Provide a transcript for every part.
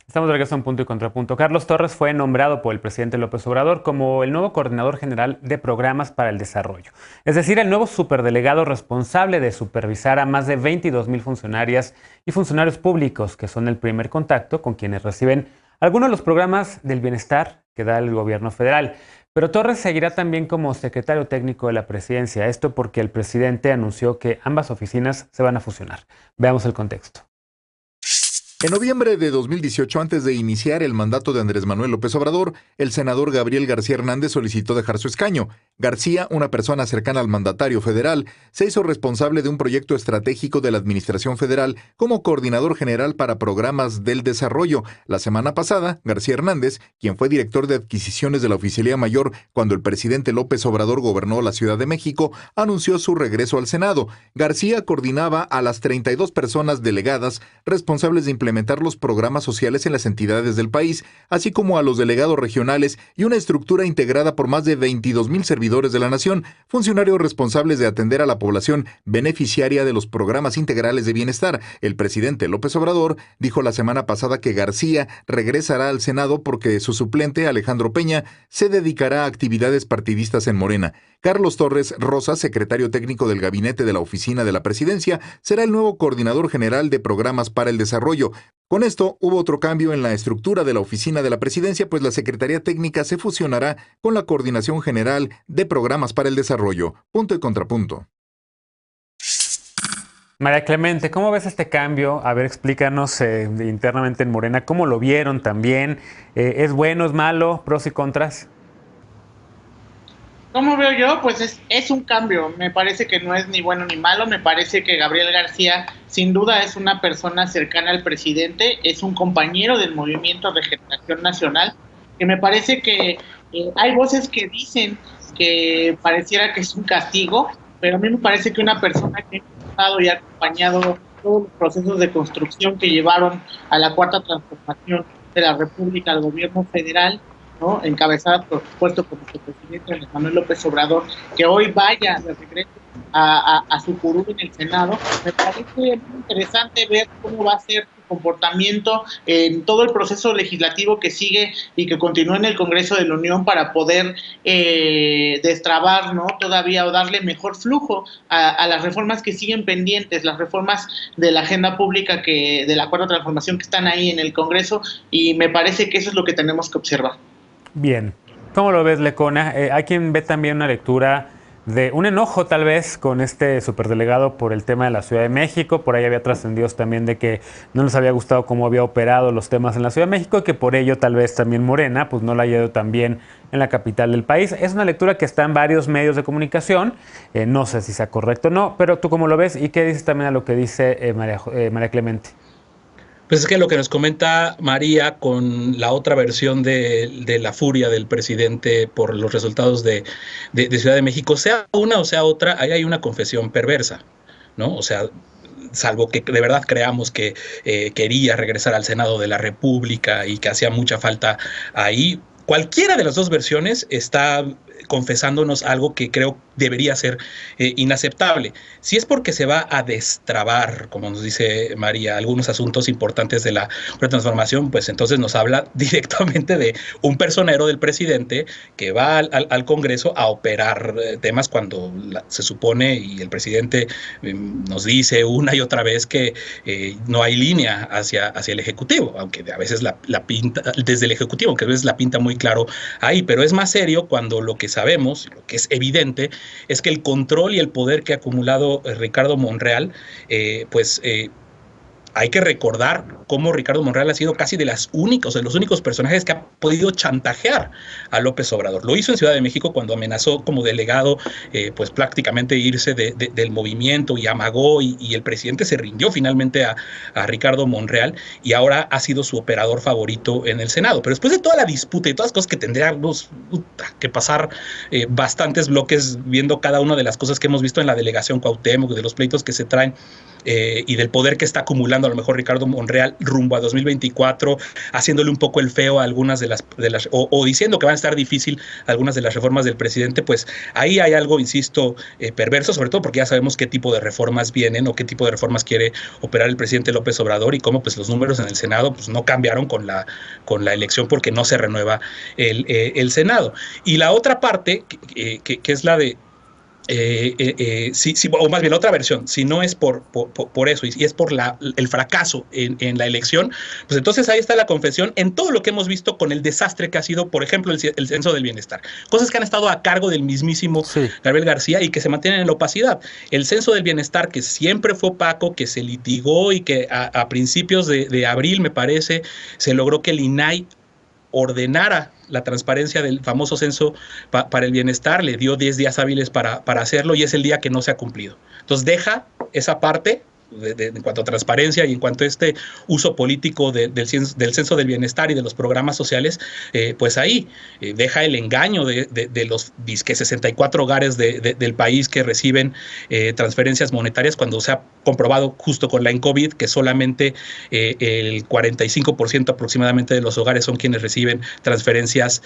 Estamos de regreso en Punto y Contrapunto. Carlos Torres fue nombrado por el presidente López Obrador como el nuevo coordinador general de programas para el desarrollo. Es decir, el nuevo superdelegado responsable de supervisar a más de 22,000 funcionarias y funcionarios públicos, que son el primer contacto con quienes reciben algunos de los programas del bienestar que da el gobierno federal. Pero Torres seguirá también como secretario técnico de la presidencia. Esto porque el presidente anunció que ambas oficinas se van a fusionar. Veamos el contexto. En noviembre de 2018, antes de iniciar el mandato de Andrés Manuel López Obrador, el senador Gabriel García Hernández solicitó dejar su escaño. García, una persona cercana al mandatario federal, se hizo responsable de un proyecto estratégico de la Administración Federal como coordinador general para programas del desarrollo. La semana pasada, García Hernández, quien fue director de adquisiciones de la Oficialía Mayor cuando el presidente López Obrador gobernó la Ciudad de México, anunció su regreso al Senado. García coordinaba a las 32 personas delegadas responsables de implementar los programas sociales en las entidades del país, así como a los delegados regionales y una estructura integrada por más de 22,000 servidores de la nación, funcionarios responsables de atender a la población beneficiaria de los programas integrales de bienestar. El presidente López Obrador dijo la semana pasada que García regresará al Senado porque su suplente, Alejandro Peña, se dedicará a actividades partidistas en Morena. Carlos Torres Rosa, secretario técnico del gabinete de la Oficina de la Presidencia, será el nuevo coordinador general de programas para el desarrollo. Con esto, hubo otro cambio en la estructura de la Oficina de la Presidencia, pues la Secretaría Técnica se fusionará con la Coordinación General de Programas para el Desarrollo. Punto y contrapunto. María Clemente, ¿cómo ves este cambio? A ver, explícanos internamente en Morena, ¿cómo lo vieron también? ¿Es bueno, es malo, pros y contras? ¿Cómo veo yo? Pues es un cambio. Me parece que no es ni bueno ni malo. Me parece que Gabriel García sin duda es una persona cercana al presidente, es un compañero del Movimiento Regeneración Nacional, que me parece que hay voces que dicen que pareciera que es un castigo, pero a mí me parece que una persona que ha impulsado y ha acompañado todos los procesos de construcción que llevaron a la cuarta transformación de la República al gobierno federal, ¿no? Encabezada por supuesto por nuestro presidente Andrés Manuel López Obrador, que hoy vaya de regreso a su curul en el Senado. Me parece muy interesante ver cómo va a ser su comportamiento en todo el proceso legislativo que sigue y que continúa en el Congreso de la Unión para poder destrabar, ¿no? Todavía o darle mejor flujo a las reformas que siguen pendientes, las reformas de la agenda pública de la cuarta transformación que están ahí en el Congreso, y me parece que eso es lo que tenemos que observar. Bien. ¿Cómo lo ves, Lecona? Hay quien ve también una lectura de un enojo tal vez con este superdelegado por el tema de la Ciudad de México. Por ahí había trascendidos también de que no les había gustado cómo había operado los temas en la Ciudad de México y que por ello tal vez también Morena pues no la haya ido tan bien en la capital del país. Es una lectura que está en varios medios de comunicación. No sé si sea correcto o no, pero tú cómo lo ves y qué dices también a lo que dice María Clemente. Pues es que lo que nos comenta María con la otra versión de la furia del presidente por los resultados de Ciudad de México, sea una o sea otra, ahí hay una confesión perversa, ¿no? O sea, salvo que de verdad creamos que quería regresar al Senado de la República y que hacía mucha falta ahí, cualquiera de las dos versiones está confesándonos algo que creo debería ser inaceptable. Si es porque se va a destrabar, como nos dice María, algunos asuntos importantes de la transformación, pues entonces nos habla directamente de un personero del presidente que va al Congreso a operar temas cuando se supone, y el presidente nos dice una y otra vez que no hay línea hacia el Ejecutivo, aunque a veces la pinta desde el Ejecutivo, aunque a veces la pinta muy claro ahí, pero es más serio cuando lo que sabemos, lo que es evidente, es que el control y el poder que ha acumulado Ricardo Monreal, hay que recordar cómo Ricardo Monreal ha sido casi de los únicos personajes que ha podido chantajear a López Obrador. Lo hizo en Ciudad de México cuando amenazó como delegado, pues prácticamente irse del movimiento y amagó, y el presidente se rindió finalmente a Ricardo Monreal, y ahora ha sido su operador favorito en el Senado. Pero después de toda la disputa y todas las cosas que tendríamos que pasar bastantes bloques viendo cada una de las cosas que hemos visto en la delegación Cuauhtémoc, de los pleitos que se traen y del poder que está acumulando a lo mejor Ricardo Monreal rumbo a 2024, haciéndole un poco el feo a algunas de las o diciendo que van a estar difícil algunas de las reformas del presidente, pues ahí hay algo, insisto, perverso, sobre todo porque ya sabemos qué tipo de reformas vienen o qué tipo de reformas quiere operar el presidente López Obrador y cómo pues los números en el Senado pues no cambiaron con la elección porque no se renueva el Senado. Y la otra parte, que es la de o más bien la otra versión, si no es por eso y es por el fracaso en la elección, pues entonces ahí está la confesión en todo lo que hemos visto con el desastre que ha sido, por ejemplo, el Censo del Bienestar. Cosas que han estado a cargo del mismísimo Gabriel García y que se mantienen en la opacidad. El Censo del Bienestar, que siempre fue opaco, que se litigó y que a principios de abril, me parece, se logró que el INAI ordenara la transparencia del famoso censo para el bienestar, le dio 10 días hábiles para hacerlo y es el día que no se ha cumplido. Entonces deja esa parte en cuanto a transparencia y en cuanto a este uso político del censo del bienestar y de los programas sociales, pues ahí deja el engaño de los disque 64 hogares del país que reciben transferencias monetarias, cuando se ha comprobado justo con la COVID que solamente el 45% aproximadamente de los hogares son quienes reciben transferencias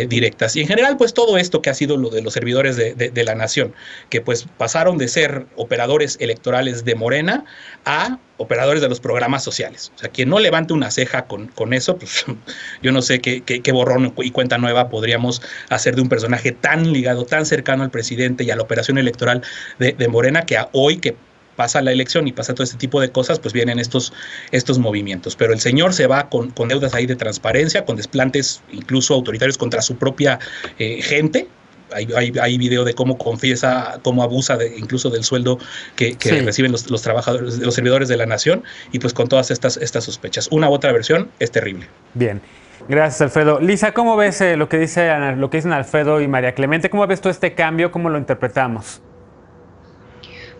directas. Y en general, pues todo esto que ha sido lo de los servidores de la nación, que pues pasaron de ser operadores electorales de Morena a operadores de los programas sociales. O sea, quien no levante una ceja con eso, pues yo no sé qué borrón y cuenta nueva podríamos hacer de un personaje tan ligado, tan cercano al presidente y a la operación electoral de Morena, que hoy que pasa la elección y pasa todo este tipo de cosas, pues vienen estos movimientos. Pero el señor se va con deudas ahí de transparencia, con desplantes incluso autoritarios contra su propia gente. Hay video de cómo confiesa, cómo abusa incluso del sueldo que reciben los trabajadores, los servidores de la nación, y pues con todas estas sospechas. Una u otra versión es terrible. Bien. Gracias, Alfredo. Lisa, ¿cómo ves lo que dicen Alfredo y María Clemente? ¿Cómo ves todo este cambio? ¿Cómo lo interpretamos?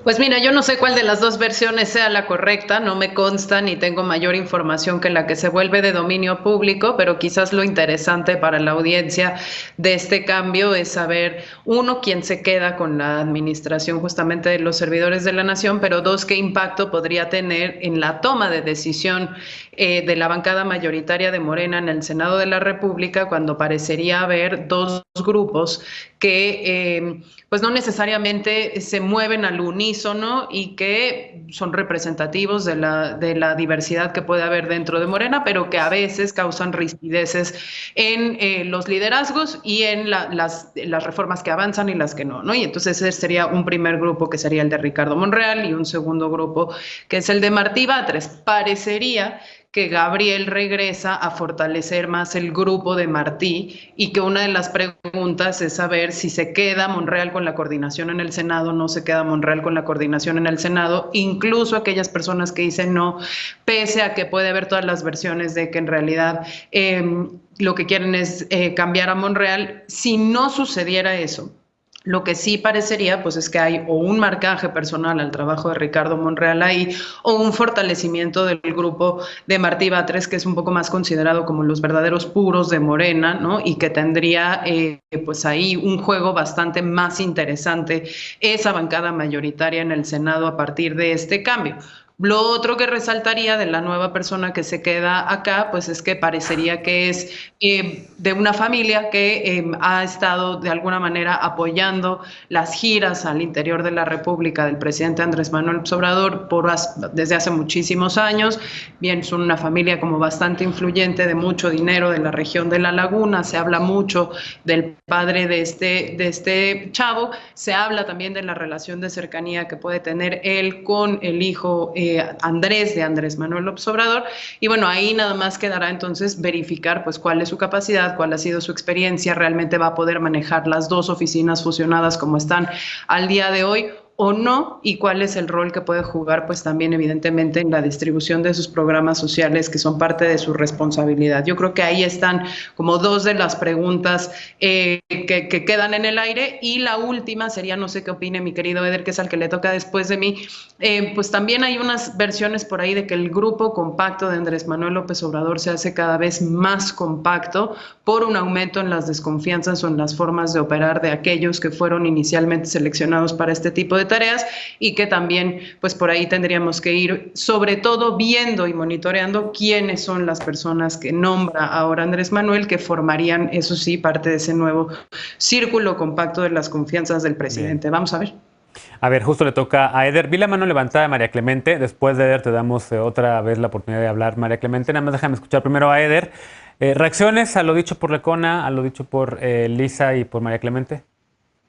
Pues mira, yo no sé cuál de las dos versiones sea la correcta, no me consta ni tengo mayor información que la que se vuelve de dominio público, pero quizás lo interesante para la audiencia de este cambio es saber, uno, quién se queda con la administración justamente de los servidores de la nación, pero dos, qué impacto podría tener en la toma de decisión de la bancada mayoritaria de Morena en el Senado de la República, cuando parecería haber dos grupos que pues no necesariamente se mueven al unísono y que son representativos de la diversidad que puede haber dentro de Morena, pero que a veces causan rispideces en los liderazgos y en las reformas que avanzan y las que no. Y entonces ese sería un primer grupo, que sería el de Ricardo Monreal, y un segundo grupo que es el de Martí Batres. Parecería que Gabriel regresa a fortalecer más el grupo de Martí, y que una de las preguntas es saber si se queda Monreal con la coordinación en el Senado, no se queda Monreal con la coordinación en el Senado, incluso aquellas personas que dicen no, pese a que puede haber todas las versiones de que en realidad lo que quieren es cambiar a Monreal. Si no sucediera eso, lo que sí parecería pues es que hay o un marcaje personal al trabajo de Ricardo Monreal ahí, o un fortalecimiento del grupo de Martí Batres, que es un poco más considerado como los verdaderos puros de Morena, ¿no? Y que tendría pues ahí un juego bastante más interesante esa bancada mayoritaria en el Senado a partir de este cambio. Lo otro que resaltaría de la nueva persona que se queda acá, pues es que parecería que es de una familia que ha estado de alguna manera apoyando las giras al interior de la República del presidente Andrés Manuel López Obrador desde hace muchísimos años. Bien, son una familia como bastante influyente, de mucho dinero, de la región de La Laguna. Se habla mucho del padre de este chavo. Se habla también de la relación de cercanía que puede tener él con el hijo Andrés Manuel López Obrador. Y bueno, ahí nada más quedará entonces verificar pues cuál es su capacidad, cuál ha sido su experiencia, realmente va a poder manejar las dos oficinas fusionadas como están al día de hoy o no, y cuál es el rol que puede jugar pues también evidentemente en la distribución de sus programas sociales, que son parte de su responsabilidad. Yo creo que ahí están como dos de las preguntas que quedan en el aire, y la última sería, no sé qué opine mi querido Eder, que es al que le toca después de mí, pues también hay unas versiones por ahí de que el grupo compacto de Andrés Manuel López Obrador se hace cada vez más compacto por un aumento en las desconfianzas o en las formas de operar de aquellos que fueron inicialmente seleccionados para este tipo de tareas y que también pues por ahí tendríamos que ir sobre todo viendo y monitoreando quiénes son las personas que nombra ahora Andrés Manuel, que formarían, eso sí, parte de ese nuevo círculo compacto de las confianzas del presidente. Bien. Vamos a ver. A ver, justo le toca a Eder. Vi la mano levantada de María Clemente. Después de Eder te damos otra vez la oportunidad de hablar, María Clemente. Nada más déjame escuchar primero a Eder. ¿Reacciones a lo dicho por Lecona, a lo dicho por Lisa y por María Clemente?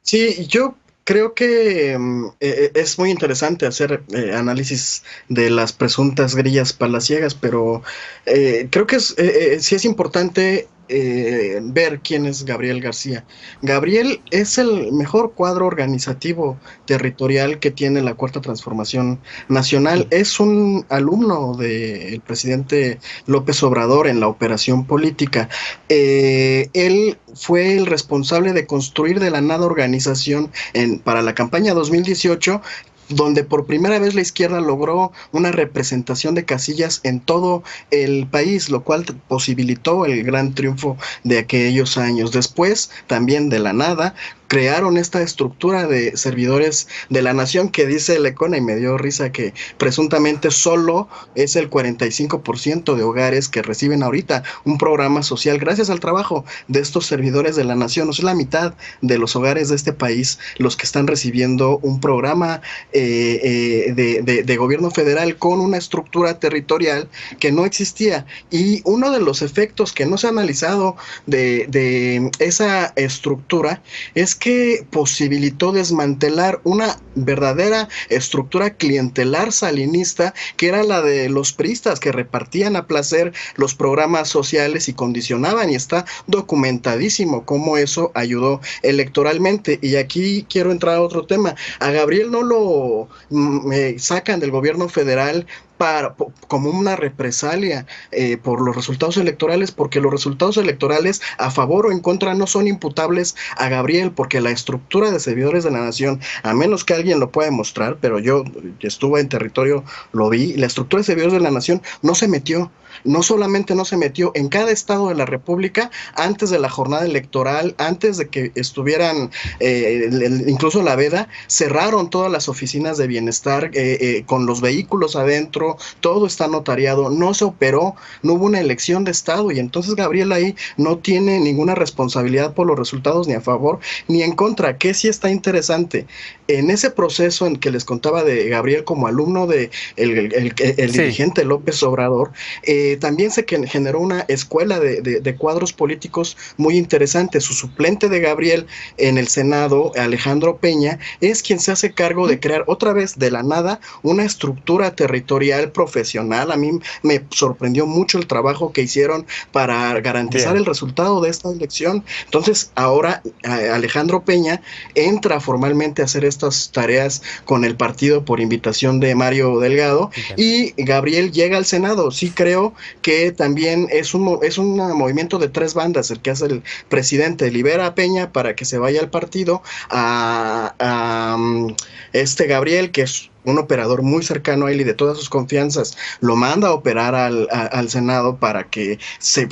Sí, yo creo que es muy interesante hacer análisis de las presuntas grillas palaciegas, pero creo que sí es importante ver quién es Gabriel García. Gabriel es el mejor cuadro organizativo territorial que tiene la Cuarta Transformación Nacional. Es un alumno del presidente López Obrador en la operación política. Él fue el responsable de construir de la nada organización para la campaña 2018, donde por primera vez la izquierda logró una representación de casillas en todo el país, lo cual posibilitó el gran triunfo de aquellos años. Después, también de la nada, crearon esta estructura de servidores de la nación que dice Lecona, y me dio risa que presuntamente solo es el 45% de hogares que reciben ahorita un programa social gracias al trabajo de estos servidores de la nación. O sea, la mitad de los hogares de este país los que están recibiendo un programa de gobierno federal con una estructura territorial que no existía. Y uno de los efectos que no se ha analizado de esa estructura es que posibilitó desmantelar una verdadera estructura clientelar salinista, que era la de los priistas, que repartían a placer los programas sociales y condicionaban, y está documentadísimo cómo eso ayudó electoralmente. Y aquí quiero entrar a otro tema. A Gabriel no lo sacan del gobierno federal como una represalia por los resultados electorales, porque los resultados electorales a favor o en contra no son imputables a Gabriel, porque la estructura de servidores de la nación, a menos que alguien lo pueda demostrar, pero yo estuve en territorio, lo vi, la estructura de servidores de la nación no se metió. No solamente no se metió en cada estado de la República antes de la jornada electoral, antes de que estuvieran incluso la veda, cerraron todas las oficinas de bienestar con los vehículos adentro, todo está notariado, no se operó, no hubo una elección de estado, y entonces Gabriel ahí no tiene ninguna responsabilidad por los resultados ni a favor ni en contra. Que sí está interesante en ese proceso en que les contaba de Gabriel como alumno de el dirigente López Obrador, también se generó una escuela de cuadros políticos muy interesante. Su suplente de Gabriel en el Senado, Alejandro Peña, es quien se hace cargo de crear otra vez de la nada una estructura territorial profesional. A mí me sorprendió mucho el trabajo que hicieron para garantizar el resultado de esta elección. Entonces ahora Alejandro Peña entra formalmente a hacer estas tareas con el partido por invitación de Mario Delgado, y Gabriel llega al Senado. Sí creo que también es un movimiento de tres bandas el que hace el presidente. Libera a Peña para que se vaya al partido, a Gabriel, que es un operador muy cercano a él y de todas sus confianzas, lo manda a operar al Senado para que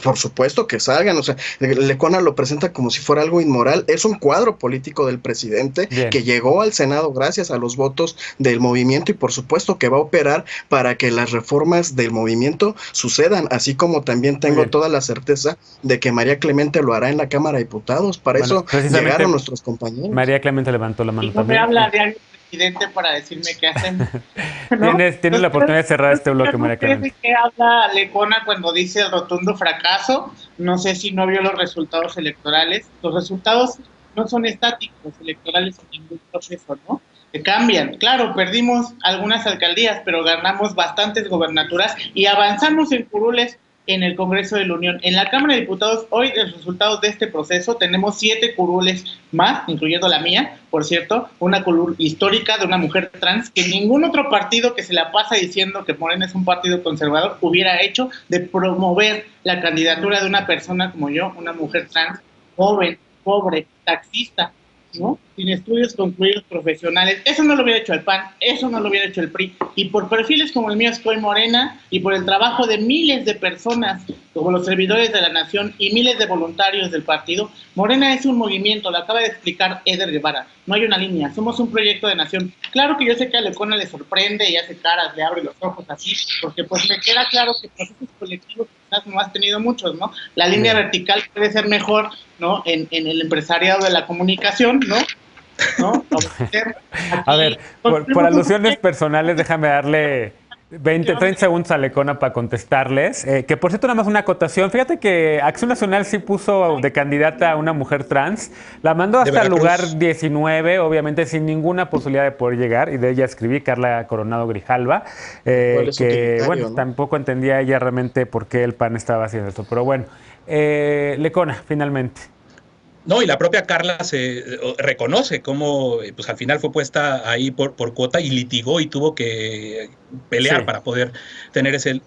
por supuesto que salgan. O sea, Lecona lo presenta como si fuera algo inmoral. Es un cuadro político del presidente que llegó al Senado gracias a los votos del movimiento, y por supuesto que va a operar para que las reformas del movimiento sucedan, así como también tengo toda la certeza de que María Clemente lo hará en la Cámara de Diputados. Para eso llegaron nuestros compañeros. María Clemente levantó la mano y no también. me habla de algo presidente para decirme qué hacen. ¿No? Tienes la oportunidad de cerrar este bloque, María Clemente. ¿De qué habla Lecona cuando dice el rotundo fracaso? No sé si no vio los resultados electorales. Los resultados no son estáticos electorales en ningún proceso, ¿no? Que cambian. Claro, perdimos algunas alcaldías, pero ganamos bastantes gobernaturas y avanzamos en curules en el Congreso de la Unión. En la Cámara de Diputados, hoy, los resultados de este proceso, tenemos 7 curules más, incluyendo la mía, por cierto, una curul histórica de una mujer trans, que ningún otro partido que se la pasa diciendo que Morena es un partido conservador hubiera hecho, de promover la candidatura de una persona como yo, una mujer trans, joven, pobre, taxista, ¿no? Sin estudios concluidos profesionales. Eso no lo hubiera hecho el PAN, eso no lo hubiera hecho el PRI. Y por perfiles como el mío estoy Morena, y por el trabajo de miles de personas, como los servidores de la nación y miles de voluntarios del partido, Morena es un movimiento, lo acaba de explicar Eder Guevara. No hay una línea, somos un proyecto de nación. Claro que yo sé que a Lecona le sorprende y hace caras, le abre los ojos así, porque pues me queda claro que procesos colectivos quizás no has tenido muchos, ¿no? La línea vertical puede ser mejor, ¿no? En el empresariado de la comunicación, ¿no? A ver, por alusiones personales, déjame darle 30 segundos a Lecona para contestarles. Que por cierto, nada más una acotación. Fíjate que Acción Nacional sí puso de candidata a una mujer trans. La mandó hasta el lugar 19, obviamente sin ninguna posibilidad de poder llegar. Y de ella escribí, Carla Coronado Grijalva. Que, bueno, ¿no? Tampoco entendía ella realmente por qué el PAN estaba haciendo esto. Pero bueno, Lecona, finalmente. No, y la propia Carla se reconoce cómo pues al final fue puesta ahí por cuota y litigó y tuvo que pelear para poder tener ese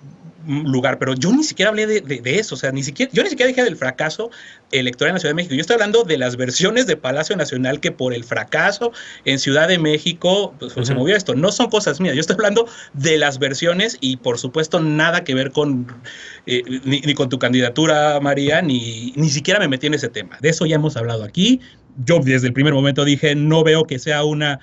lugar, pero yo ni siquiera hablé de eso, o sea, yo ni siquiera dije del fracaso electoral en la Ciudad de México. Yo estoy hablando de las versiones de Palacio Nacional que por el fracaso en Ciudad de México pues, se movió esto. No son cosas mías, yo estoy hablando de las versiones y por supuesto nada que ver con ni con tu candidatura, María, ni siquiera me metí en ese tema. De eso ya hemos hablado aquí. Yo desde el primer momento dije, no veo que sea una...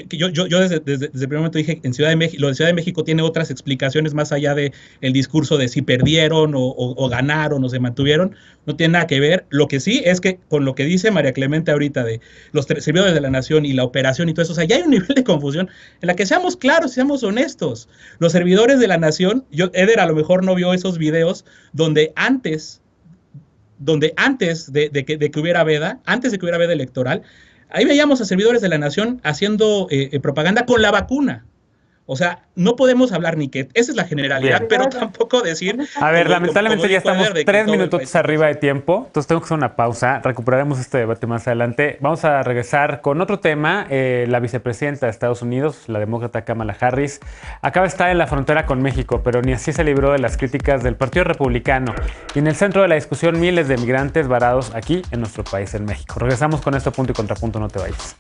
Yo desde el primer momento dije, en Ciudad de México, lo de Ciudad de México tiene otras explicaciones más allá de el discurso de si perdieron o ganaron o se mantuvieron, no tiene nada que ver. Lo que sí es que con lo que dice María Clemente ahorita de los servidores de la nación y la operación y todo eso, o sea, ya hay un nivel de confusión en la que seamos claros, seamos honestos. Los servidores de la nación, Eder a lo mejor no vio esos videos donde antes de que hubiera veda, antes de que hubiera veda electoral, ahí veíamos a servidores de la nación haciendo propaganda con la vacuna. O sea, no podemos hablar ni que esa es la generalidad, bien, pero tampoco decir... A ver, lamentablemente ya estamos 3 minutos arriba de tiempo, entonces tengo que hacer una pausa, recuperaremos este debate más adelante. Vamos a regresar con otro tema. La vicepresidenta de Estados Unidos, la demócrata Kamala Harris, acaba de estar en la frontera con México, pero ni así se libró de las críticas del Partido Republicano. Y en el centro de la discusión, miles de migrantes varados aquí en nuestro país, en México. Regresamos con esto, punto y contrapunto, no te vayas.